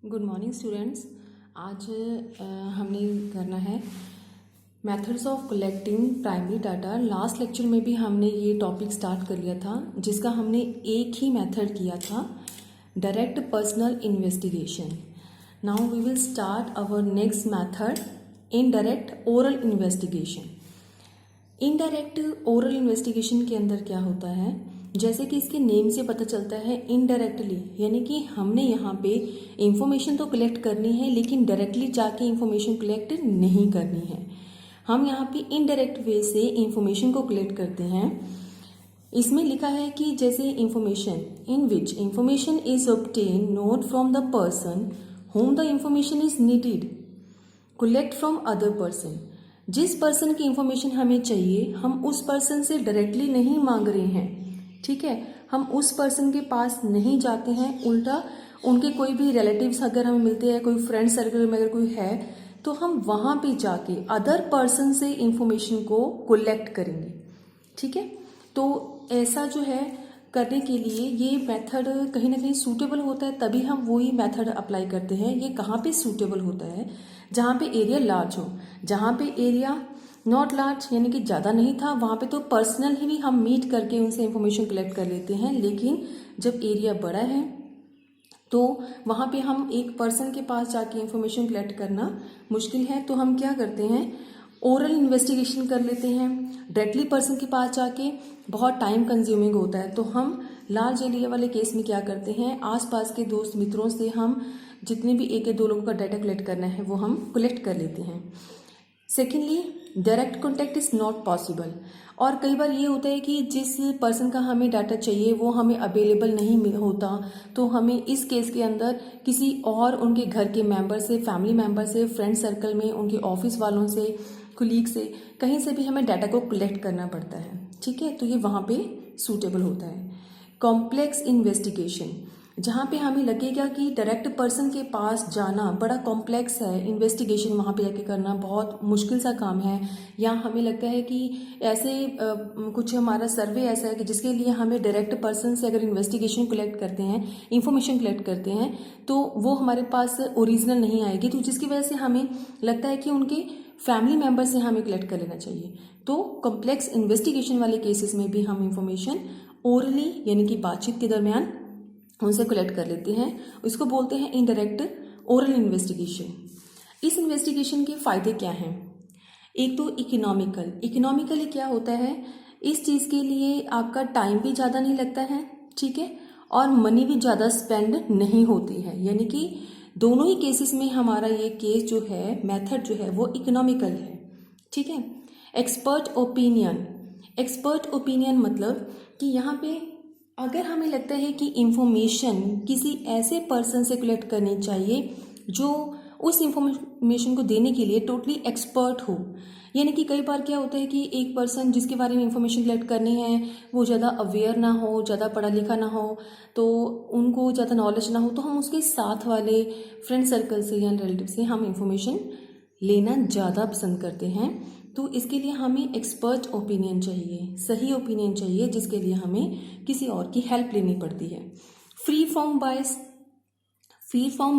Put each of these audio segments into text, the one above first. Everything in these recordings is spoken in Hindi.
Good morning students. आज हमने करना है methods of collecting primary data. Last lecture में भी हमने ये टॉपिक स्टार्ट कर लिया था, जिसका हमने एक ही मेथड किया था, direct personal investigation. Now we will start our next method, indirect oral investigation. Indirect oral investigation के अंदर क्या होता है, जैसे कि इसके नेम से पता चलता है, इनडायरेक्टली, यानी कि हमने यहाँ पे इंफॉर्मेशन तो कलेक्ट करनी है लेकिन डायरेक्टली जाके इंफॉर्मेशन कलेक्ट नहीं करनी है। हम यहाँ पे इनडायरेक्ट वे से इंफॉर्मेशन को कलेक्ट करते हैं। इसमें लिखा है कि जैसे information in which information is obtain not from the person home the information is needed, collect from other person. जिस पर्सन की इंफॉर्मेशन हमें चाहिए, हम उस पर्सन से डायरेक्टली नहीं मांग रहे हैं, ठीक है। हम उस पर्सन के पास नहीं जाते हैं, उल्टा उनके कोई भी रिलेटिव्स अगर हमें मिलते हैं, कोई फ्रेंड सर्कल में अगर कोई है, तो हम वहां पे जाके अदर पर्सन से इंफॉर्मेशन को कलेक्ट करेंगे, ठीक है। तो ऐसा जो है करने के लिए ये मेथड कहीं ना कहीं सूटेबल होता है, तभी हम वही मेथड अप्लाई करते हैं। ये कहाँ पे सूटेबल होता है, जहाँ पे एरिया लार्ज हो। जहाँ पे एरिया नॉट लार्ज यानी कि ज़्यादा नहीं था, वहाँ पे तो पर्सनल ही भी हम मीट करके उनसे इंफॉर्मेशन कलेक्ट कर लेते हैं। लेकिन जब एरिया बड़ा है तो वहाँ पे हम एक पर्सन के पास जाके इंफॉर्मेशन कलेक्ट करना मुश्किल है, तो हम क्या करते हैं, ओरल इन्वेस्टिगेशन कर लेते हैं। डायरेक्टली पर्सन के पास जाके बहुत टाइम कंज्यूमिंग होता है, तो हम लार्ज एरिया वाले केस में क्या करते हैं, आसपास के दोस्त मित्रों से हम जितने भी एक या दो लोगों का डाटा कलेक्ट करना है वो हम कलेक्ट कर लेते हैं। Secondly, direct contact is not possible. और कई बार ये होता है कि जिस पर्सन का हमें डाटा चाहिए वो हमें अवेलेबल नहीं होता, तो हमें इस केस के अंदर किसी और उनके घर के मेंबर से, फैमिली मेंबर से, फ्रेंड सर्कल में, उनके ऑफिस वालों से, कुलीग से, कहीं से भी हमें डाटा को कलेक्ट करना पड़ता है, ठीक है। तो ये वहाँ पे सूटेबल होता है। कॉम्प्लेक्स इन्वेस्टिगेशन, जहाँ पे हमें लगेगा कि डायरेक्ट पर्सन के पास जाना बड़ा कॉम्प्लेक्स है, इन्वेस्टिगेशन वहाँ पे जाके करना बहुत मुश्किल सा काम है, या हमें लगता है कि ऐसे कुछ हमारा सर्वे ऐसा है कि जिसके लिए हमें डायरेक्ट पर्सन से अगर इन्वेस्टिगेशन कलेक्ट करते हैं, इंफॉर्मेशन कलेक्ट करते हैं, तो वो हमारे पास ओरिजिनल नहीं आएगी, तो जिसकी वजह से हमें लगता है कि उनके फैमिली मेंबर से हमें कलेक्ट कर लेना चाहिए। तो कॉम्प्लेक्स इन्वेस्टिगेशन वाले केसेस में भी हम इंफॉर्मेशन ओरली यानी कि बातचीत के दरमियान उनसे कलेक्ट कर लेते हैं। इसको बोलते हैं इनडायरेक्ट ओरल इन्वेस्टिगेशन। इस इन्वेस्टिगेशन के फायदे क्या हैं? एक तो इकोनॉमिकली क्या होता है, इस चीज़ के लिए आपका टाइम भी ज़्यादा नहीं लगता है, ठीक है, और मनी भी ज़्यादा स्पेंड नहीं होती है। यानी कि दोनों ही केसेस में हमारा ये केस जो है, मेथड जो है वो इकोनॉमिकल है, ठीक है। एक्सपर्ट ओपिनियन मतलब कि यहाँ पे अगर हमें लगता है कि इंफॉर्मेशन किसी ऐसे पर्सन से कलेक्ट करनी चाहिए जो उस इंफॉर्मेशन को देने के लिए टोटली एक्सपर्ट हो, यानी कि कई बार क्या होता है कि एक पर्सन जिसके बारे में इंफॉर्मेशन कलेक्ट करनी है वो ज़्यादा अवेयर ना हो, ज़्यादा पढ़ा लिखा ना हो, तो उनको ज़्यादा नॉलेज ना हो, तो हम उसके साथ वाले फ्रेंड सर्कल से या रिलेटिव से हम इंफॉर्मेशन लेना ज़्यादा पसंद करते हैं। तो इसके लिए हमें एक्सपर्ट ओपिनियन चाहिए, सही ओपिनियन चाहिए, जिसके लिए हमें किसी और की हेल्प लेनी पड़ती है। फ्री फ्रॉम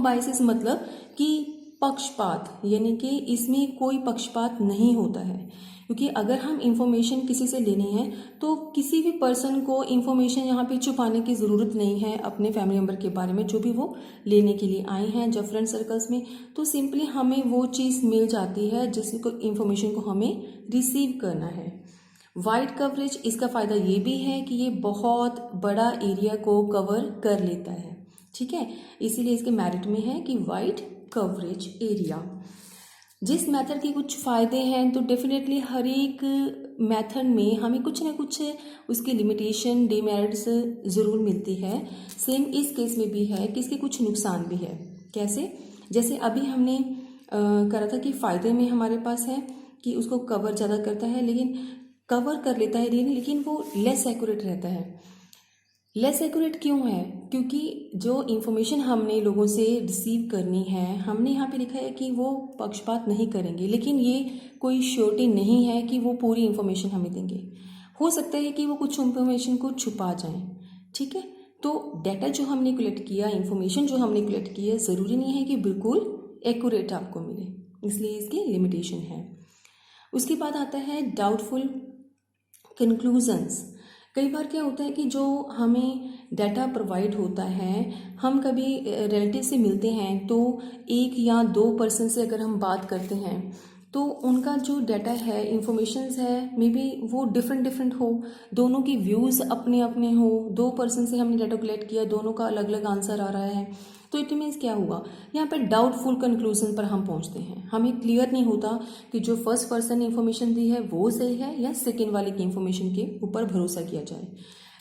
बायसेस मतलब कि पक्षपात, यानी कि इसमें कोई पक्षपात नहीं होता है, क्योंकि अगर हम इंफॉर्मेशन किसी से लेनी है तो किसी भी पर्सन को इंफॉर्मेशन यहाँ पे छुपाने की ज़रूरत नहीं है अपने फैमिली मेम्बर के बारे में, जो भी वो लेने के लिए आए हैं जब फ्रेंड सर्कल्स में, तो सिंपली हमें वो चीज़ मिल जाती है जिसको इंफॉर्मेशन को हमें रिसीव करना है। वाइड कवरेज, इसका फ़ायदा ये भी है कि ये बहुत बड़ा एरिया को कवर कर लेता है, ठीक है, इसीलिए इसके मेरिट में है कि वाइड कवरेज एरिया। जिस मेथड के कुछ फ़ायदे हैं, तो डेफिनेटली हर एक मेथड में हमें कुछ ना कुछ उसकी लिमिटेशन, डिमेरिट्स ज़रूर मिलती है। सेम इस केस में भी है कि इसके कुछ नुकसान भी है। कैसे? जैसे अभी हमने करा था कि फ़ायदे में हमारे पास है कि उसको कवर ज़्यादा करता है, लेकिन कवर कर लेता है लेकिन वो लेस एक्यूरेट रहता है। लेस एक्यूरेट क्यों है? क्योंकि जो इन्फॉर्मेशन हमने लोगों से रिसीव करनी है, हमने यहाँ पे लिखा है कि वो पक्षपात नहीं करेंगे, लेकिन ये कोई श्योरिटी नहीं है कि वो पूरी इन्फॉर्मेशन हमें देंगे। हो सकता है कि वो कुछ इन्फॉर्मेशन को छुपा जाएं, ठीक है। तो डाटा जो हमने कलेक्ट किया, इंफॉर्मेशन जो हमने कलेक्ट की है, ज़रूरी नहीं है कि बिल्कुल एक्यूरेट आपको मिले, इसलिए इसकी लिमिटेशन है। उसके बाद आता है डाउटफुल कंक्लूजन्स। कई बार क्या होता है कि जो हमें डाटा प्रोवाइड होता है, हम कभी रिलेटिव से मिलते हैं तो एक या दो पर्सन से अगर हम बात करते हैं तो उनका जो डाटा है, इंफॉर्मेशंस है, मे बी वो डिफरेंट हो, दोनों की व्यूज़ अपने अपने हो, दो पर्सन से हमने डाटा कलेक्ट किया, दोनों का अलग अलग आंसर आ रहा है, तो इट मीन्स क्या हुआ, यहाँ पे डाउटफुल कंक्लूजन पर हम पहुँचते हैं। हमें क्लियर नहीं होता कि जो फर्स्ट पर्सन ने इन्फॉर्मेशन दी है वो सही है या सेकेंड वाले की इन्फॉर्मेशन के ऊपर भरोसा किया जाए।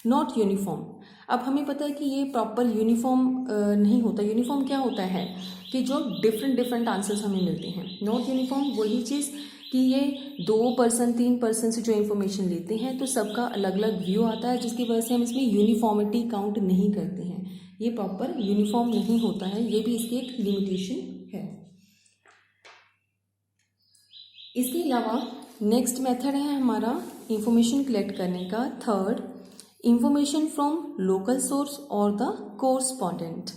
Not uniform. अब हमें पता है कि ये प्रॉपर यूनिफॉर्म नहीं होता। यूनिफॉर्म क्या होता है कि जो डिफरेंट आंसर्स हमें मिलते हैं। नॉट यूनिफॉर्म वही चीज़ कि ये 2 पर्सन 3 पर्सन से जो इन्फॉर्मेशन लेते हैं तो सबका अलग अलग व्यू आता है, जिसकी वजह से हम इसमें यूनिफॉर्मिटी काउंट नहीं करते हैं। ये प्रॉपर यूनिफॉर्म नहीं होता है, ये भी इसकी एक लिमिटेशन है। इसके अलावा नेक्स्ट मेथड है हमारा इंफॉर्मेशन कलेक्ट करने का, third, information from local source और द कोरस्पॉन्डेंट।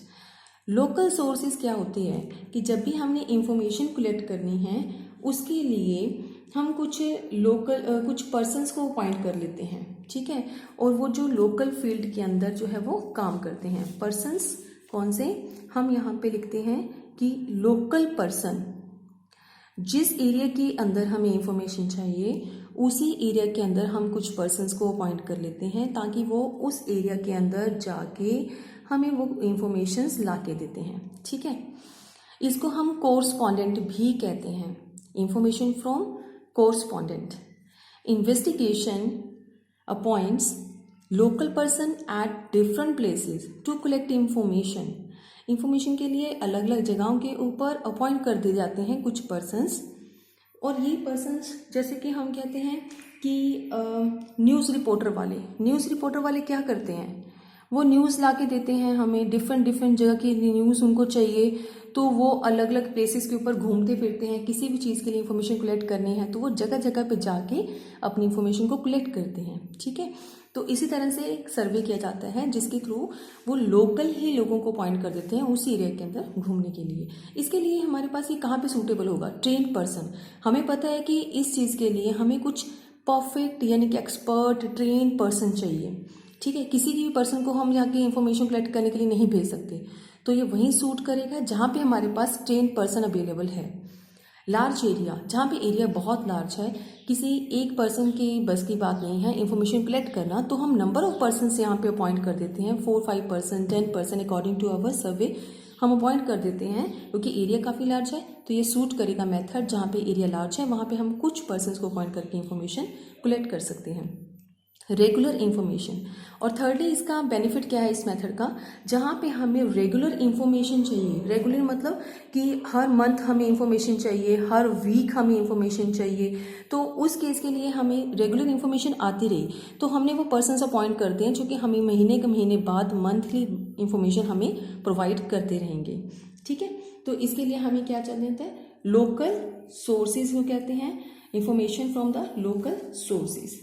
लोकल सोर्सेज क्या होती है कि जब भी हमने इंफॉर्मेशन कलेक्ट करनी है उसके लिए हम कुछ पर्सन्स को अपॉइंट कर लेते हैं, ठीक है, और वो जो लोकल फील्ड के अंदर जो है वो काम करते हैं। पर्सन्स कौन से, हम यहाँ पे लिखते हैं कि लोकल पर्सन, जिस एरिया के अंदर हमें इंफॉर्मेशन चाहिए उसी एरिया के अंदर हम कुछ पर्सन्स को अपॉइंट कर लेते हैं ताकि वो उस एरिया के अंदर जाके हमें वो इंफॉर्मेशंस ला के देते हैं, ठीक है। इसको हम कोरस्पॉन्डेंट भी कहते हैं, information from correspondent. Investigation appoints local person at different places to collect information. Information के लिए अलग अलग जगहों के ऊपर अपॉइंट कर दिए जाते हैं कुछ पर्सन्स, और ये पर्सन्स जैसे कि हम कहते हैं कि न्यूज़ रिपोर्टर वाले क्या करते हैं, वो न्यूज़ ला के देते हैं हमें, डिफरेंट जगह की न्यूज़ उनको चाहिए, तो वो अलग अलग प्लेसेस के ऊपर घूमते फिरते हैं। किसी भी चीज़ के लिए इन्फॉर्मेशन कलेक्ट करनी है तो वो जगह जगह पे जाके अपनी इन्फॉर्मेशन को कलेक्ट करते हैं, ठीक है। तो इसी तरह से एक सर्वे किया जाता है जिसके थ्रू वो लोकल ही लोगों को पॉइंट कर देते हैं उस एरिया के अंदर घूमने के लिए। इसके लिए हमारे पास ये कहाँ पे सूटेबल होगा, ट्रेन पर्सन। हमें पता है कि इस चीज़ के लिए हमें कुछ परफेक्ट यानी कि एक्सपर्ट ट्रेन पर्सन चाहिए, ठीक है। किसी भी पर्सन को हम जाके इंफॉर्मेशन कलेक्ट करने के लिए नहीं भेज सकते, तो ये वहीं सूट करेगा जहाँ पे हमारे पास ट्रेन पर्सन अवेलेबल है। लार्ज एरिया, जहाँ पे एरिया बहुत लार्ज है, किसी एक पर्सन की बस की बात नहीं है इंफॉर्मेशन कलेक्ट करना, तो हम नंबर ऑफ पर्सन से यहाँ पे अपॉइंट कर देते हैं, 4-5 person 10 person according to our survey हम अपॉइंट कर देते हैं, क्योंकि एरिया काफ़ी लार्ज है। तो ये सूट करेगा मेथड, जहाँ पे एरिया लार्ज है वहाँ पे हम कुछ पर्सन को अपॉइंट करके इंफॉर्मेशन कलेक्ट कर सकते हैं। रेगुलर इन्फॉर्मेशन, और थर्डली इसका बेनिफिट क्या है इस मेथड का, जहाँ पे हमें रेगुलर इन्फॉर्मेशन चाहिए। रेगुलर मतलब कि हर मंथ हमें इन्फॉर्मेशन चाहिए, हर वीक हमें इन्फॉर्मेशन चाहिए, तो उस केस के लिए हमें रेगुलर इन्फॉर्मेशन आती रही तो हमने वो पर्सन्स अपॉइंट करते हैं जो कि हमें महीने के महीने बाद मंथली इन्फॉर्मेशन हमें प्रोवाइड करते रहेंगे, ठीक है। तो इसके लिए हमें क्या चाहिए होता है, लोकल सोर्सेज को कहते हैं, information from the local sources.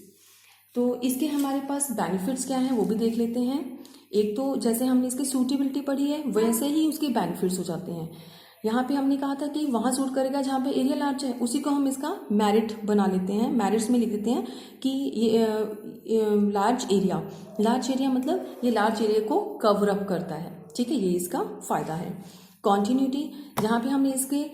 तो इसके हमारे पास बेनिफिट्स क्या हैं वो भी देख लेते हैं। एक तो जैसे हमने इसकी सूटेबिलिटी पढ़ी है वैसे ही उसके बेनिफिट्स हो जाते हैं। यहाँ पे हमने कहा था कि वहाँ सूट करेगा जहाँ पे एरिया लार्ज है, उसी को हम इसका मेरिट बना लेते हैं, मेरिट्स में लिख देते हैं कि ये लार्ज एरिया मतलब ये लार्ज एरिया को कवर अप करता है, ठीक है, ये इसका फ़ायदा है। कॉन्टीन्यूटी, जहाँ पे हमने इसके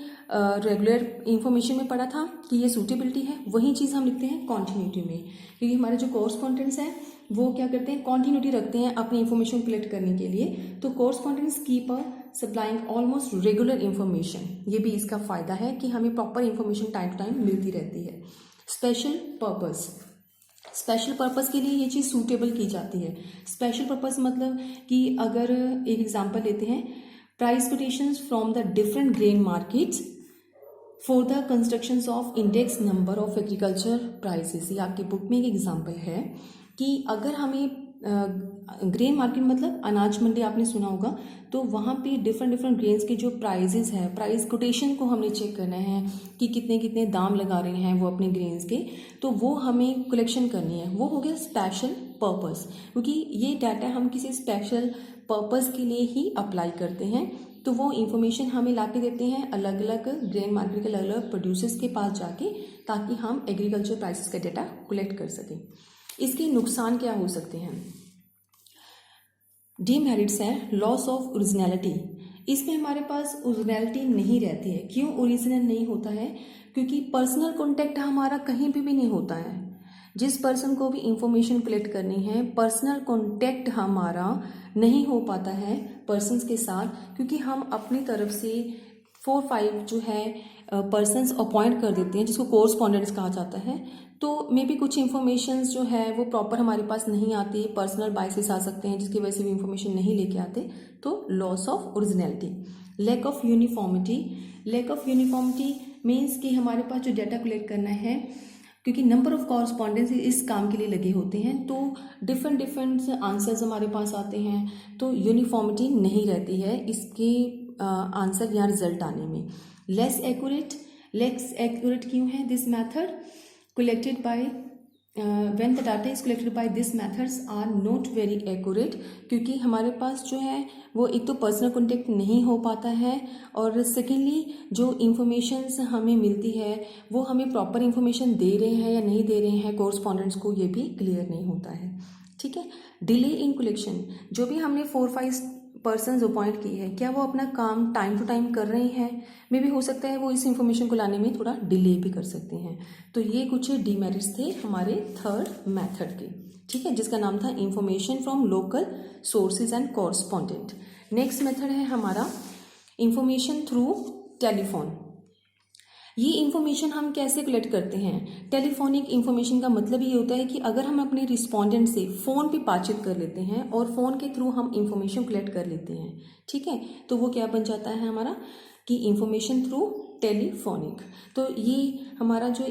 रेगुलर इन्फॉर्मेशन में पढ़ा था कि ये सूटेबिलिटी है, वही चीज़ हम लिखते हैं कॉन्टीन्यूटी में, क्योंकि हमारे जो कोरस्पॉन्डेंट्स हैं वो क्या करते हैं, कॉन्टीन्यूटी रखते हैं अपनी इन्फॉर्मेशन कलेक्ट करने के लिए। तो correspondents keep supplying almost regular information, ये भी इसका फ़ायदा है कि हमें proper information time to time मिलती रहती है। स्पेशल पर्पस के लिए ये चीज़ सूटेबल की जाती है। स्पेशल पर्पस मतलब कि अगर एक एग्जांपल लेते हैं, price quotations from the different grain markets for the constructions of index number of agriculture prices. ये आपकी बुक में एक एग्जांपल है कि अगर हमें ग्रेन मार्केट मतलब अनाज मंडी आपने सुना होगा, तो वहाँ पे डिफरेंट ग्रेन्स के जो प्राइजेस है, प्राइस कोटेशन को हमने चेक करना है कि कितने कितने दाम लगा रहे हैं वो अपने ग्रेन्स के, तो वो हमें कलेक्शन करनी है। वो हो गया स्पेशल पर्पस, क्योंकि ये डाटा हम किसी स्पेशल पर्पस के लिए ही अप्लाई करते हैं। तो वो इन्फॉर्मेशन हमें ला के देते हैं अलग अलग ग्रेन मार्केट के अलग अलग प्रोड्यूसर्स के पास जाके, ताकि हम एग्रीकल्चर प्राइसेस का डाटा कलेक्ट कर सकें। इसके नुकसान क्या हो सकते हैं? डीमेरिट्स है लॉस ऑफ ओरिजिनलिटी। इसमें हमारे पास ओरिजिनलिटी नहीं रहती है। क्यों ओरिजिनल नहीं होता है? क्योंकि पर्सनल कॉन्टेक्ट हमारा कहीं भी नहीं होता है। जिस पर्सन को भी इंफॉर्मेशन कलेक्ट करनी है, पर्सनल कॉन्टेक्ट हमारा नहीं हो पाता है पर्सन्स के साथ, क्योंकि हम अपनी तरफ से 4-5 जो है पर्सन्स अपॉइंट कर देते हैं, जिसको कोरस्पॉन्डेंट्स कहा जाता है। तो मे बी कुछ इन्फॉर्मेशंस जो है वो प्रॉपर हमारे पास नहीं आती, पर्सनल बायसेस आ सकते हैं जिसकी वजह से भी इंफॉर्मेशन नहीं लेके आते। तो loss of originality. Lack of uniformity. Lack of uniformity means कि हमारे पास जो डाटा कलेक्ट करना है, क्योंकि नंबर ऑफ कॉरस्पॉन्डेंट्स इस काम के लिए लगे होते हैं, तो डिफरेंट आंसर्स हमारे पास आते हैं, तो यूनिफॉर्मिटी नहीं रहती है इसके आंसर या रिजल्ट आने में। लेस एक्यूरेट क्यों है this method? collected by when the data is collected by this methods are not very accurate, क्योंकि हमारे पास जो है वो एक तो पर्सनल कॉन्टेक्ट नहीं हो पाता है, और सेकेंडली जो इन्फॉर्मेशंस हमें मिलती है वो हमें प्रॉपर इन्फॉर्मेशन दे रहे हैं या नहीं दे रहे हैं कोरस्पॉन्डेंट्स को, ये भी क्लियर नहीं होता है। ठीक है। Delay in collection. जो भी हमने 4-5 पर्सन्स अपॉइंट की है, क्या वो अपना काम टाइम टू टाइम कर रहे हैं? मे भी हो सकता है वो इस इंफॉर्मेशन को लाने में थोड़ा डिले भी कर सकते हैं। तो ये कुछ डीमेरिट्स थे हमारे थर्ड मेथड के। ठीक है, जिसका नाम था information from local sources and correspondent. Next method है हमारा इंफॉर्मेशन थ्रू टेलीफोन। ये इन्फॉर्मेशन हम कैसे कलेक्ट करते हैं? टेलीफोनिक इन्फॉर्मेशन का मतलब ये होता है कि अगर हम अपने रिस्पोंडेंट से फ़ोन पे बातचीत कर लेते हैं और फ़ोन के थ्रू हम इन्फॉर्मेशन कलेक्ट कर लेते हैं, ठीक है, तो वो क्या बन जाता है हमारा कि इन्फॉर्मेशन थ्रू टेलीफोनिक। तो ये हमारा जो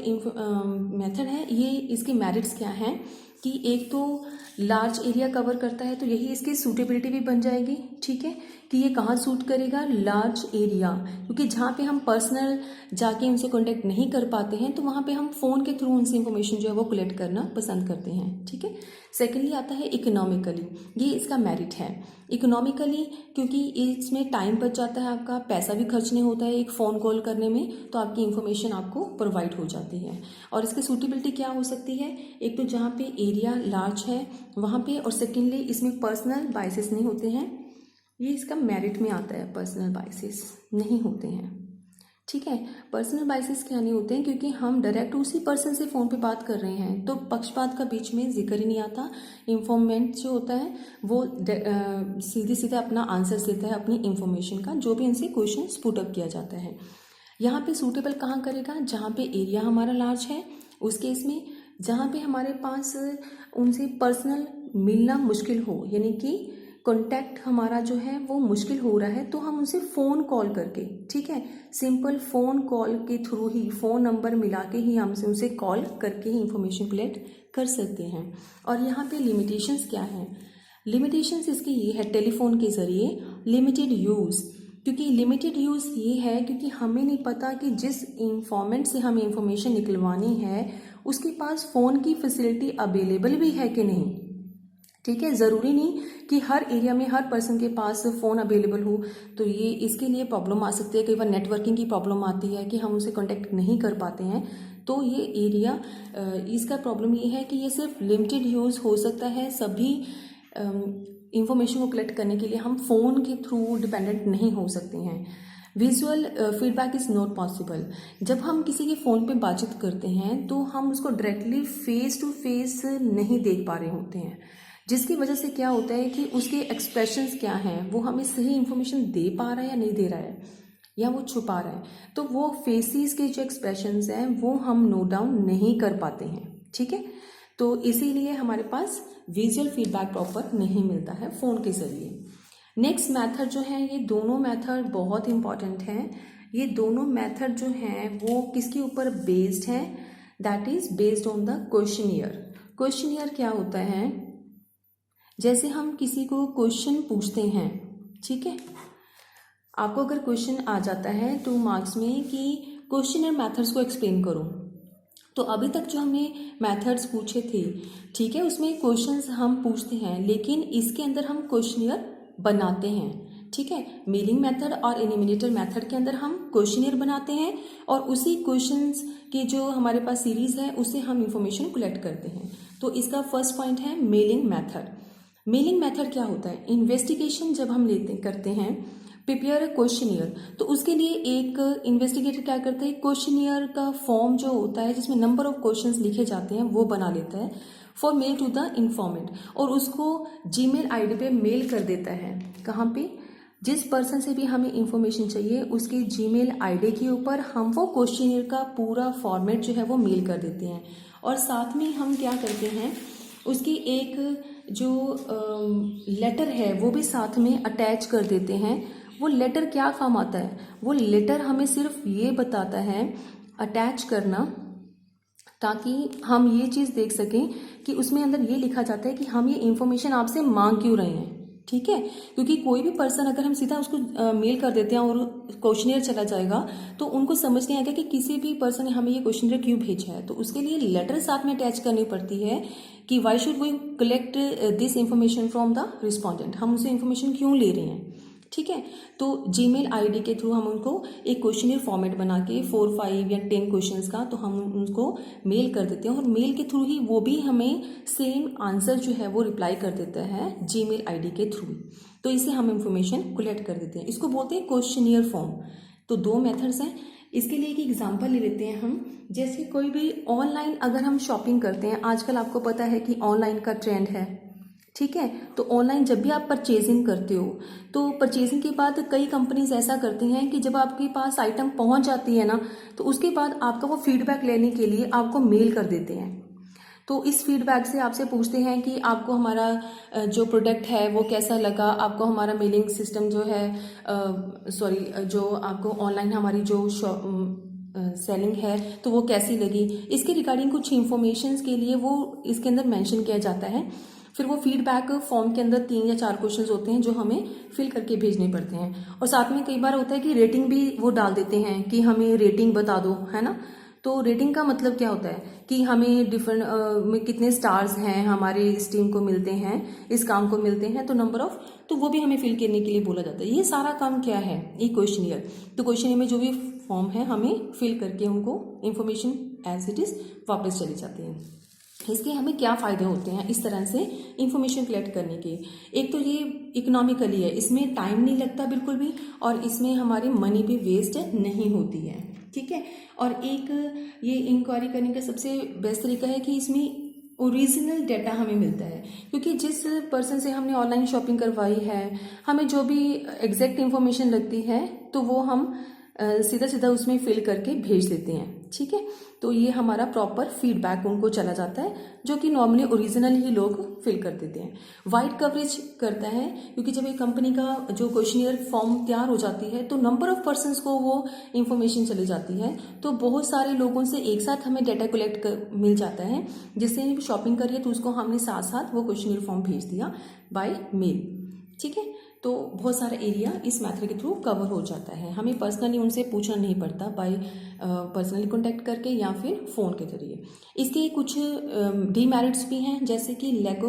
मेथड है, ये इसके मेरिट्स क्या हैं कि एक तो लार्ज एरिया कवर करता है, तो यही इसकी सूटेबिलिटी भी बन जाएगी। ठीक है, कि ये कहाँ सूट करेगा? लार्ज एरिया, क्योंकि जहाँ पे हम पर्सनल जाके उनसे कांटेक्ट नहीं कर पाते हैं, तो वहाँ पे हम फ़ोन के थ्रू उनसे इंफॉर्मेशन जो है वो कलेक्ट करना पसंद करते हैं। ठीक है। सेकेंडली आता है इकोनॉमिकली। ये इसका मेरिट है इकोनॉमिकली, क्योंकि इसमें टाइम बच जाता है, आपका पैसा भी खर्च नहीं होता है एक फ़ोन कॉल करने में, तो आपकी इन्फॉर्मेशन आपको प्रोवाइड हो जाती है। और इसकी सूटेबिलिटी क्या हो सकती है? एक तो जहाँ पे एरिया लार्ज है वहाँ पे, और सेकेंडली इसमें पर्सनल बायसेस नहीं होते हैं। ये इसका मेरिट में आता है, पर्सनल बायसेस नहीं होते हैं। ठीक है, पर्सनल बायसेस क्या नहीं होते हैं? क्योंकि हम डायरेक्ट उसी पर्सन से फ़ोन पे बात कर रहे हैं, तो पक्षपात का बीच में जिक्र ही नहीं आता। इन्फॉर्मेंट जो होता है वो सीधे सीधे अपना आंसर देता है अपनी इन्फॉर्मेशन का, जो भी उनसे क्वेश्चन पुटअप किया जाता है। यहाँ पे सूटेबल कहाँ करेगा? जहाँ पे एरिया हमारा लार्ज है उस केस में, जहाँ पे हमारे पास उनसे पर्सनल मिलना मुश्किल हो, यानी कि कॉन्टैक्ट हमारा जो है वो मुश्किल हो रहा है, तो हम उनसे फ़ोन कॉल करके, ठीक है, सिंपल फ़ोन कॉल के थ्रू ही, फ़ोन नंबर मिला के ही हम उनसे कॉल करके ही इंफॉर्मेशन कलेक्ट कर सकते हैं। और यहाँ पे लिमिटेशंस क्या हैं? लिमिटेशंस इसकी ये है टेलीफोन के ज़रिए लिमिटेड यूज़, क्योंकि लिमिटेड यूज़ ये है क्योंकि हमें नहीं पता कि जिस इंफॉर्मेंट से हमें इंफॉर्मेशन निकलवानी है उसके पास फ़ोन की फैसिलिटी अवेलेबल भी है कि नहीं। ठीक है, ज़रूरी नहीं कि हर एरिया में हर पर्सन के पास फ़ोन अवेलेबल हो, तो ये इसके लिए प्रॉब्लम आ सकती है। कई बार नेटवर्किंग की प्रॉब्लम आती है कि हम उसे कांटेक्ट नहीं कर पाते हैं, तो ये एरिया इसका प्रॉब्लम ये है कि ये सिर्फ लिमिटेड यूज़ हो सकता है। सभी इंफॉर्मेशन को कलेक्ट करने के लिए हम फ़ोन के थ्रू डिपेंडेंट नहीं हो सकते हैं। Visual feedback is not possible. जब हम किसी के फ़ोन पे बातचीत करते हैं तो हम उसको डायरेक्टली फेस टू फेस नहीं देख पा रहे होते हैं, जिसकी वजह से क्या होता है कि उसके एक्सप्रेशंस क्या हैं, वो हमें सही इन्फॉर्मेशन दे पा रहा है या नहीं दे रहा है, या वो छुपा रहा है। तो वो फेसेस के जो एक्सप्रेशंस हैं वो हम नोट डाउन नहीं कर पाते हैं। ठीक है, तो इसीलिए हमारे पास विजुअल फीडबैक प्रॉपर नहीं मिलता है फ़ोन के ज़रिए। नेक्स्ट मेथड जो है, ये दोनों मेथड बहुत इंपॉर्टेंट हैं। ये दोनों मेथड जो हैं वो किसके ऊपर बेस्ड हैं? That is based on the questionnaire. Questionnaire क्या होता है? जैसे हम किसी को क्वेश्चन पूछते हैं, ठीक है, आपको अगर क्वेश्चन आ जाता है 2 मार्क्स में कि क्वेश्चन एंड मेथड्स को एक्सप्लेन करो, तो अभी तक जो हमने मेथड्स पूछे थे, ठीक है, उसमें क्वेश्चंस हम पूछते हैं, लेकिन इसके अंदर हम क्वेश्चनियर बनाते हैं, ठीक है। मेलिंग मेथड और एलिमिनेटर मेथड के अंदर हम क्वेश्चनियर बनाते हैं और उसी क्वेश्चंस की जो हमारे पास सीरीज है उससे हम इंफॉर्मेशन कलेक्ट करते हैं। तो इसका फर्स्ट पॉइंट है मेलिंग मेथड। मेलिंग मेथड क्या होता है? इन्वेस्टिगेशन जब हम करते हैं, प्रिपेयर अ क्वेश्चनियर, तो उसके लिए एक इन्वेस्टिगेटर क्या करता है, क्वेश्चनियर का फॉर्म जो होता है जिसमें नंबर ऑफ क्वेश्चंस लिखे जाते हैं वो बना लेता है for mail to the informant, और उसको जीमेल आईडी पे मेल कर देता है। कहाँ पे? जिस पर्सन से भी हमें इंफॉर्मेशन चाहिए उसके जीमेल आईडी के ऊपर हम वो क्वेश्चनियर का पूरा फॉर्मेट जो है वो मेल कर देते हैं। और साथ में हम क्या करते हैं, उसकी एक जो लेटर है वो भी साथ में अटैच कर देते हैं। वो लेटर क्या काम आता है? वो लेटर हमें सिर्फ ये बताता है अटैच करना, ताकि हम ये चीज़ देख सकें कि उसमें अंदर ये लिखा जाता है कि हम ये इन्फॉर्मेशन आपसे मांग क्यों रहे हैं, ठीक है। क्योंकि कोई भी पर्सन अगर हम सीधा उसको मेल कर देते हैं और क्वेश्चनियर चला जाएगा तो उनको समझ नहीं आएगा कि किसी भी पर्सन ने हमें ये क्वेश्चनियर क्यों भेजा है। तो उसके लिए लेटर साथ में अटैच करनी पड़ती है कि why should we collect this information from the respondent, हम उसे इंफॉर्मेशन क्यों ले रहे हैं, ठीक है। तो जीमेल आईडी के थ्रू हम उनको एक क्वेश्चनियर फॉर्मेट बना के 4, 5 या 10 क्वेश्चंस का तो हम उनको मेल कर देते हैं, और मेल के थ्रू ही वो भी हमें सेम आंसर जो है वो रिप्लाई कर देता है जीमेल आईडी के थ्रू। तो इससे हम इंफॉर्मेशन कलेक्ट कर देते हैं, इसको बोलते हैं क्वेश्चनियर फॉर्म। तो 2 मेथड्स हैं। इसके लिए एक एग्जांपल ले लेते हैं हम। जैसे कोई भी ऑनलाइन अगर हम शॉपिंग करते हैं, आजकल आपको पता है कि ऑनलाइन का ट्रेंड है, ठीक है। तो ऑनलाइन जब भी आप परचेजिंग करते हो तो परचेजिंग के बाद कई कंपनीज ऐसा करती हैं कि जब आपके पास आइटम पहुंच जाती है ना, तो उसके बाद आपका वो फीडबैक लेने के लिए आपको मेल कर देते हैं। तो इस फीडबैक से आपसे पूछते हैं कि आपको हमारा जो प्रोडक्ट है वो कैसा लगा, आपको हमारा मेलिंग सिस्टम जो है जो आपको ऑनलाइन हमारी जो सेलिंग है तो वो कैसी लगी। इसके रिगार्डिंग कुछ इन्फॉर्मेशंस के लिए वो इसके अंदर मेंशन किया जाता है। फिर वो फीडबैक फॉर्म के अंदर 3 या 4 क्वेश्चंस होते हैं जो हमें फिल करके भेजने पड़ते हैं। और साथ में कई बार होता है कि रेटिंग भी वो डाल देते हैं कि हमें रेटिंग बता दो, है ना। तो रेटिंग का मतलब क्या होता है कि हमें डिफरेंट में कितने स्टार्स हैं हमारे इस टीम को मिलते हैं, इस काम को मिलते हैं, तो नंबर ऑफ, तो वो भी हमें फिल करने के लिए बोला जाता है। ये सारा काम क्या है, ये क्वेश्चनियर। तो क्वेश्चनियर में जो भी फॉर्म है हमें फिल करके उनको इन्फॉर्मेशन एज इट इज वापस चली जाती है। इसके हमें क्या फ़ायदे होते हैं इस तरह से इंफॉर्मेशन कलेक्ट करने के? एक तो ये इकोनॉमिकली है, इसमें टाइम नहीं लगता बिल्कुल भी, और इसमें हमारी मनी भी वेस्ट नहीं होती है, ठीक है। और एक ये इंक्वायरी करने का सबसे बेस्ट तरीका है कि इसमें ओरिजिनल डाटा हमें मिलता है, क्योंकि जिस पर्सन से हमने ऑनलाइन शॉपिंग करवाई है हमें जो भी एग्जैक्ट इन्फॉर्मेशन लगती है तो वो हम सीधा सीधा उसमें फिल करके भेज देते हैं, ठीक है। तो ये हमारा प्रॉपर फीडबैक उनको चला जाता है, जो कि नॉर्मली ओरिजिनल ही लोग फिल कर देते हैं। वाइड कवरेज करता है, क्योंकि जब एक कंपनी का जो क्वेश्चनियर फॉर्म तैयार हो जाती है तो नंबर ऑफ पर्सन्स को वो इंफॉर्मेशन चली जाती है, तो बहुत सारे लोगों से एक साथ हमें डाटा कलेक्ट मिल जाता है। जिससे शॉपिंग करिए तो उसको हमने साथ साथ वो क्वेश्चनियर फॉर्म भेज दिया बाय मेल, ठीक है। तो बहुत सारा एरिया इस मेथड के थ्रू कवर हो जाता है, हमें पर्सनली उनसे पूछना नहीं पड़ता बाय पर्सनली कॉन्टैक्ट करके या फिर फ़ोन के जरिए। इसके कुछ डीमेरिट्स भी हैं, जैसे कि लैक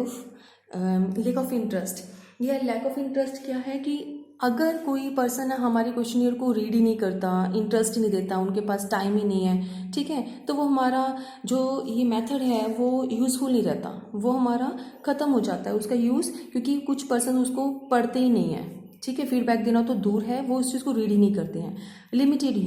ऑफ इंटरेस्ट। यह लैक ऑफ इंटरेस्ट क्या है कि अगर कोई पर्सन हमारे क्वेश्चनियर को रीड ही नहीं करता, इंटरेस्ट ही नहीं देता, उनके पास टाइम ही नहीं है, ठीक है, तो वो हमारा जो ये मेथड है वो यूज़फुल नहीं रहता, वो हमारा ख़त्म हो जाता है उसका यूज़, क्योंकि कुछ पर्सन उसको पढ़ते ही नहीं है, ठीक है। फीडबैक देना तो दूर है, वो उस चीज़ को रीड ही नहीं करते हैं। लिमिटेड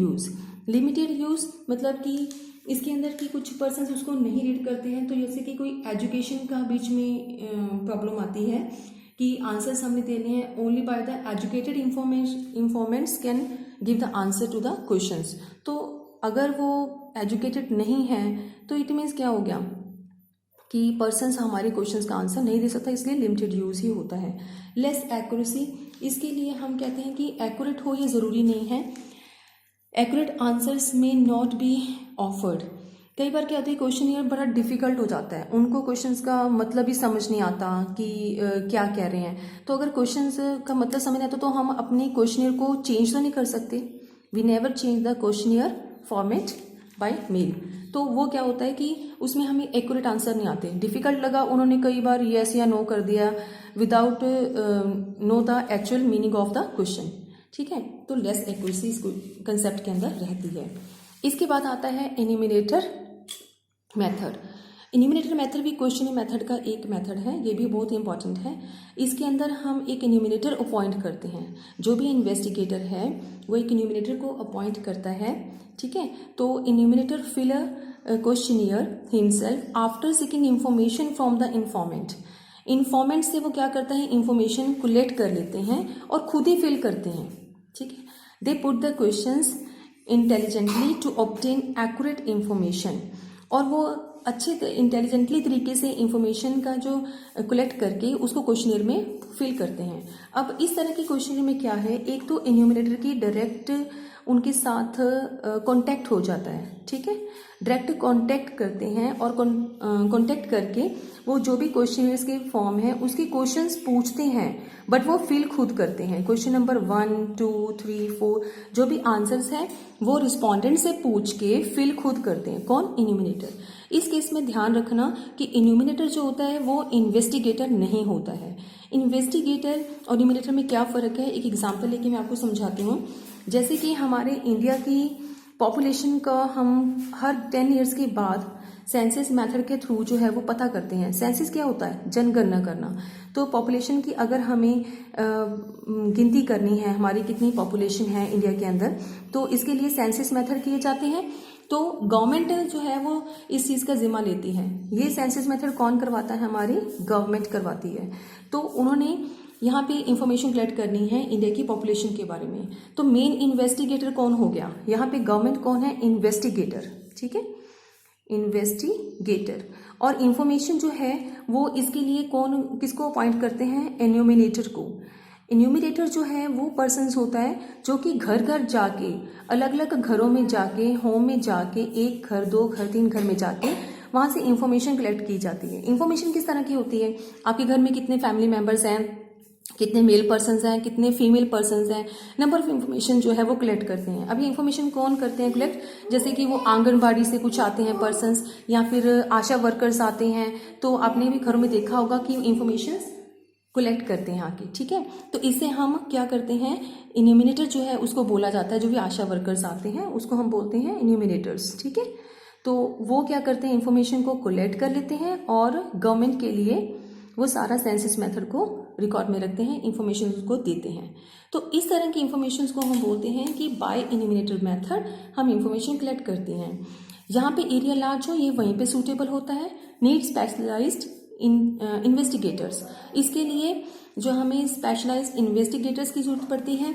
यूज़ मतलब कि इसके अंदर की कुछ पर्सन उसको नहीं रीड करते हैं। तो जैसे कि कोई एजुकेशन का बीच में प्रॉब्लम आती है कि आंसर्स हमने देने हैं, only by the educated informants can give the answer to the questions. तो अगर वो एजुकेटेड नहीं है तो इट मीन्स क्या हो गया कि पर्सन्स हमारे क्वेश्चंस का आंसर नहीं दे सकता, इसलिए लिमिटेड यूज़ ही होता है। लेस एक्यूरेसी, इसके लिए हम कहते हैं कि एक्यूरेट हो ये ज़रूरी नहीं है, एक्यूरेट आंसर्स में नॉट बी ऑफर्ड। कई बार क्या होता है, क्वेश्चन ईयर बड़ा डिफिकल्ट हो जाता है, उनको क्वेश्चंस का मतलब ही समझ नहीं आता कि क्या कह रहे हैं। तो अगर क्वेश्चंस का मतलब समझ नहीं आता तो हम अपने क्वेश्चन ईयर को चेंज तो नहीं कर सकते। We never change the questionnaire format by mail. तो वो क्या होता है कि उसमें हमें एक्यूरेट आंसर नहीं आते, डिफिकल्ट लगा, उन्होंने कई बार येस या नो कर दिया without know the actual meaning of the question. ठीक है, तो लेस एक्यूरेसी इस कंसेप्ट के अंदर रहती है। इसके बाद आता है एनिमिनेटर मेथड। इन्यूमिनेटर मेथड भी क्वेश्चन मेथड का एक मेथड है, ये भी बहुत इंपॉर्टेंट है। इसके अंदर हम एक इन्यूमिनेटर अपॉइंट करते हैं, जो भी इन्वेस्टिगेटर है वो एक इन्यूमिनेटर को अपॉइंट करता है। ठीक है, तो enumerator fill a questionnaire himself after seeking information from the informant. Informant से वो क्या करता है, इंफॉर्मेशन कलेक्ट कर लेते हैं और खुद ही फिल करते हैं। ठीक है, they put the questions intelligently to obtain accurate information, और वो अच्छे इंटेलिजेंटली तरीके से इंफॉर्मेशन का जो कलेक्ट करके उसको क्वेश्चनियर में फिल करते हैं। अब इस तरह के क्वेश्चनियर में क्या है, एक तो इन्यूमिनेटर की डायरेक्ट उनके साथ कांटेक्ट हो जाता है। ठीक है, डायरेक्ट कांटेक्ट करते हैं और कांटेक्ट करके वो जो भी क्वेश्चनियर्स के फॉर्म है उसके क्वेश्चंस पूछते हैं, बट वो फिल खुद करते हैं। क्वेश्चन नंबर 1, 2, 3, 4 जो भी आंसर्स हैं वो रिस्पोंडेंट से पूछ के फिल खुद करते हैं। कौन? इन्यूमिनेटर। इस केस में ध्यान रखना कि इन्यूमिनेटर जो होता है वो इन्वेस्टिगेटर नहीं होता है। इन्वेस्टिगेटर और इन्यूमिनेटर में क्या फ़र्क है, एक एग्जांपल लेके मैं आपको समझाती हूँ। जैसे कि हमारे इंडिया की पॉपुलेशन का हम हर 10 ईयर्स के बाद सेंसस मेथड के थ्रू जो है वो पता करते हैं। सेंसस क्या होता है? जनगणना करना। तो पॉपुलेशन की अगर हमें गिनती करनी है, हमारी कितनी पॉपुलेशन है इंडिया के अंदर, तो इसके लिए सेंसस मेथड किए जाते हैं। तो गवर्नमेंट जो है वो इस चीज़ का जिम्मा लेती है। ये सेंसस मेथड कौन करवाता है? हमारी गवर्नमेंट करवाती है। तो उन्होंने यहाँ पे इंफॉर्मेशन कलेक्ट करनी है इंडिया की पॉपुलेशन के बारे में। तो मेन इन्वेस्टिगेटर कौन हो गया यहाँ पे? गवर्नमेंट कौन है? इन्वेस्टिगेटर। ठीक है, इन्वेस्टिगेटर। और इंफॉर्मेशन जो है वो इसके लिए कौन किसको अपॉइंट करते हैं? एन्यूमिनेटर को। इन्यूमिनेटर जो है वो पर्सन्स होता है जो कि घर घर जाके, अलग अलग घरों में जाके, होम में जाके, एक घर, 2 घर, 3 घर में जाके वहाँ से इंफॉर्मेशन कलेक्ट की जाती है। इंफॉर्मेशन किस तरह की होती है? आपके घर में कितने फैमिली मेम्बर्स हैं, कितने मेल पर्सन्स हैं, कितने फीमेल पर्सन्स हैं, नंबर ऑफ इंफॉर्मेशन जो है वो कलेक्ट करते हैं। अब ये इंफॉर्मेशन कौन करते हैं कलेक्ट? जैसे कि वो आंगनबाड़ी से कुछ आते हैं पर्सन्स, या फिर आशा वर्कर्स आते हैं। तो आपने भी घरों में देखा होगा कि इंफॉर्मेशन कलेक्ट करते हैं आके। ठीक है, तो इससे हम क्या करते हैं, इन्यूमिनेटर जो है उसको बोला जाता है। जो भी आशा वर्कर्स आते हैं उसको हम बोलते हैं इन्यूमिनेटर्स। ठीक है, तो वो क्या करते हैं, इंफॉर्मेशन को कलेक्ट कर लेते हैं और गवर्नमेंट के लिए वो सारा सेंसस मेथड को रिकॉर्ड में रखते हैं, इंफॉर्मेशन उसको देते हैं। तो इस तरह की इंफॉर्मेशन को हम बोलते हैं कि बाय इन्यूमिनेटर मेथड हम इंफॉर्मेशन कलेक्ट करते हैं। यहाँ पे एरिया लार्ज हो ये वहीं पे सूटेबल होता है। नीड स्पेशलाइज्ड इन्वेस्टिगेटर्स, इसके लिए जो हमें स्पेशलाइज्ड इन्वेस्टिगेटर्स की जरूरत पड़ती है।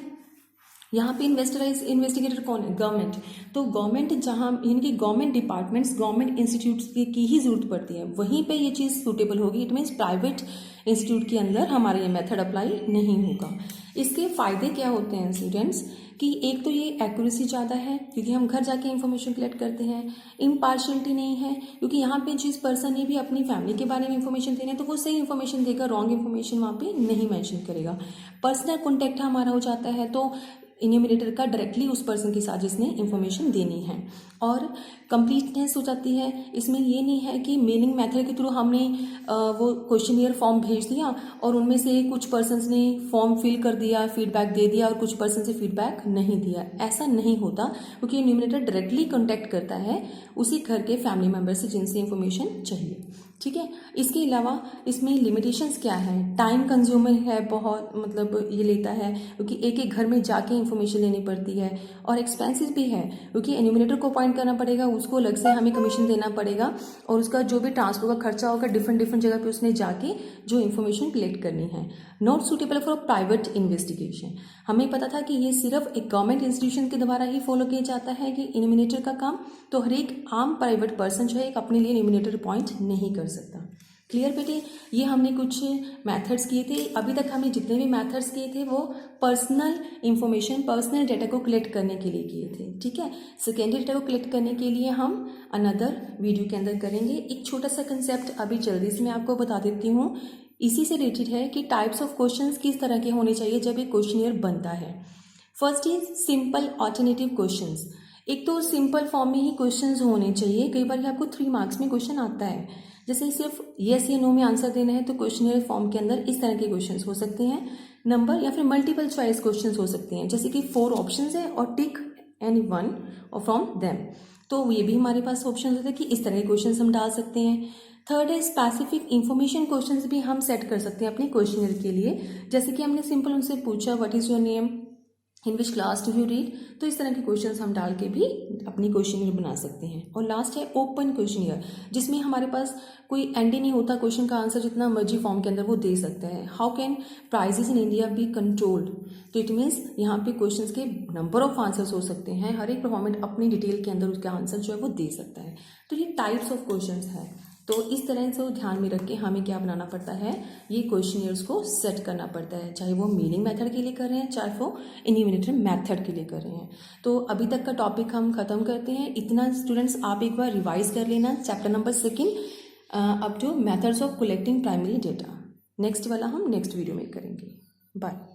यहाँ पे इन्वेस्टिगेटर कौन है? गवर्नमेंट। तो गवर्नमेंट जहाँ यानी कि गवर्नमेंट डिपार्टमेंट्स, गवर्नमेंट इंस्टीट्यूट्स की ही जरूरत पड़ती है, वहीं पे ये चीज़ सूटेबल होगी। इट मीन्स प्राइवेट इंस्टीट्यूट के अंदर हमारा ये मेथड अप्लाई नहीं होगा। इसके फ़ायदे क्या होते हैं स्टूडेंट्स, कि एक तो ये एक्यूरेसी ज़्यादा है क्योंकि हम घर जाके इंफॉर्मेशन कलेक्ट करते हैं। इम्पार्शियलिटी नहीं है क्योंकि यहाँ पे जिस पर्सन ने भी अपनी फैमिली के बारे में इंफॉर्मेशन देना है तो वो सही इंफॉर्मेशन देगा, रॉन्ग इंफॉर्मेशन वहाँ पे नहीं मेंशन करेगा। पर्सनल कॉन्टैक्ट हमारा हो जाता है तो इन्यूमिनेटर का डायरेक्टली उस पर्सन के साथ जिसने इंफॉर्मेशन देनी है। और कंप्लीटनेस हो जाती है। इसमें ये नहीं है कि मेलिंग मेथड के थ्रू हमने वो क्वेश्चनियर फॉर्म भेज दिया और उनमें से कुछ पर्सन्स ने फॉर्म फिल कर दिया, फीडबैक दे दिया और कुछ पर्सन से फीडबैक नहीं दिया। ऐसा नहीं होता क्योंकि इन्यूमिनेटर डायरेक्टली कॉन्टैक्ट करता है उसी घर के फैमिली मेम्बर से जिनसे इंफॉर्मेशन चाहिए। ठीक है, इसके अलावा इसमें लिमिटेशंस क्या है? टाइम कंज्यूमर है बहुत, मतलब ये लेता है क्योंकि एक एक घर में जाके इंफॉर्मेशन लेनी पड़ती है, और एक्सपेंसिव भी है क्योंकि एन्यूमिनेटर को अपॉइंट करना पड़ेगा, उसको अलग से हमें कमीशन देना पड़ेगा और उसका जो भी ट्रांसपोर्ट का खर्चा होगा डिफरेंट जगह पे उसने जाके जो इन्फॉर्मेशन कलेक्ट करनी है। Not suitable for private investigation. हमें पता था कि ये सिर्फ एक गवर्नमेंट इंस्टीट्यूशन के द्वारा ही फॉलो किया जाता है कि इन्यूमिनेटर का काम, तो हर एक आम प्राइवेट पर्सन जो है एक अपने लिए इन्यूमिनेटर अपॉइंट नहीं कर सकता। क्लियर बेटे, ये हमने कुछ मेथड्स किए थे। अभी तक हमने जितने भी मेथड्स किए थे वो पर्सनल इंफॉर्मेशन, पर्सनल डेटा को कलेक्ट करने के लिए किए थे, ठीक है। सेकेंडरी डेटा को कलेक्ट करने के लिए हम अनदर वीडियो के अंदर करेंगे। एक छोटा सा कंसेप्ट अभी जल्दी से मैं आपको बता देती हूँ, इसी से रिलेटेड है कि टाइप्स ऑफ क्वेश्चंस किस तरह के होने चाहिए जब एक क्वेश्चनियर बनता है। First is simple alternative questions. एक तो सिंपल फॉर्म में ही क्वेश्चंस होने चाहिए। कई बार आपको 3 मार्क्स में क्वेश्चन आता है, जैसे सिर्फ येस या नो में आंसर देना है तो क्वेश्चनियर फॉर्म के अंदर इस तरह के क्वेश्चंस हो सकते हैं। नंबर या फिर मल्टीपल चॉइस क्वेश्चंस हो सकते हैं, जैसे कि 4 ऑप्शंस है और टिक एनी वन और फ्रॉम देम, तो ये भी हमारे पास ऑप्शन होते हैं कि इस तरह के क्वेश्चंस हम डाल सकते हैं। थर्ड है स्पेसिफिक इंफॉर्मेशन क्वेश्चंस भी हम सेट कर सकते हैं अपने क्वेश्चनियर के लिए, जैसे कि हमने सिंपल उनसे पूछा what is your name, in which class do you read, तो इस तरह के क्वेश्चंस हम डाल के भी अपनी क्वेश्चनियर बना सकते हैं। और लास्ट है ओपन क्वेश्चनियर, जिसमें हमारे पास कोई एंड ही नहीं होता, क्वेश्चन का आंसर जितना मर्जी फॉर्म के अंदर वो दे सकते हैं। How can prices in India be controlled, so it means यहाँ पे क्वेश्चंस के नंबर ऑफ आंसर्स हो सकते हैं, हर एक परफॉर्मेंट अपनी डिटेल के अंदर उसका आंसर जो है वो दे सकता है। तो ये टाइप्स ऑफ क्वेश्चंस है, तो इस तरह से ध्यान में रख के हमें क्या बनाना पड़ता है, ये क्वेश्चनियर्स को सेट करना पड़ता है, चाहे वो मीनिंग मेथड के लिए कर रहे हैं, चाहे वो इन्यूमरेटर मेथड के लिए कर रहे हैं। तो अभी तक का टॉपिक हम खत्म करते हैं। इतना स्टूडेंट्स आप एक बार रिवाइज कर लेना chapter number 2 up two methods of collecting primary data. Next वाला हम नेक्स्ट वीडियो में करेंगे। बाय।